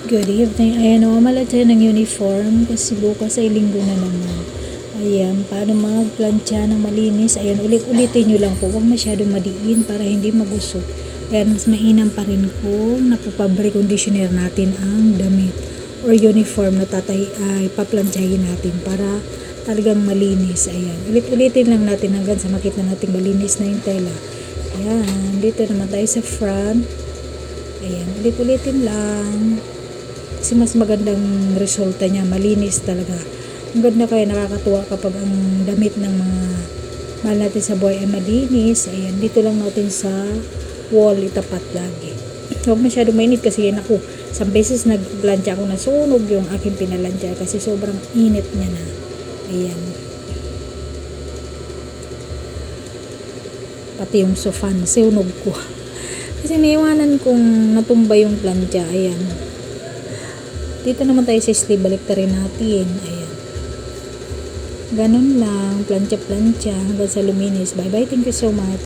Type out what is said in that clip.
Good evening. Ayan, namamalat tayo ng uniform kasi bukas ay linggo na naman. Ayan, paano magplantsa ng malinis. Ayan, ulit-ulitin nyo lang po. Huwag masyadong madiin para hindi magusok. Ayan, mas mainam pa rin kung napapabre conditioner natin ang damit or uniform na ipaplantsahin natin para talagang malinis. Ayan, ulit-ulitin lang natin hanggang sa makita natin malinis na yung tela. Ayan, dito naman tayo sa front. Ayan, ulit-ulitin lang. Kasi mas magandang resulta niya, malinis talaga. Ang ganda kaya nakakatuwa kapag ang damit ng mga mahal natin sa buhay ay malinis. Ayan, dito lang natin sa wall itapat lagi. Huwag masyadong mainit kasi yan ako. Isang beses nagplantsa ako, nasunog yung aking pinalantsa kasi sobrang init niya na. Ayan. Pati yung sofa nasunog ko. Kasi naiwanan kong natumba yung plantsa. Ayan. Dito naman tayo sa sleeve, balik rin natin. Ayan. Ganun lang, plantsa-plantsa hanggang sa luminis. Bye-bye, thank you so much.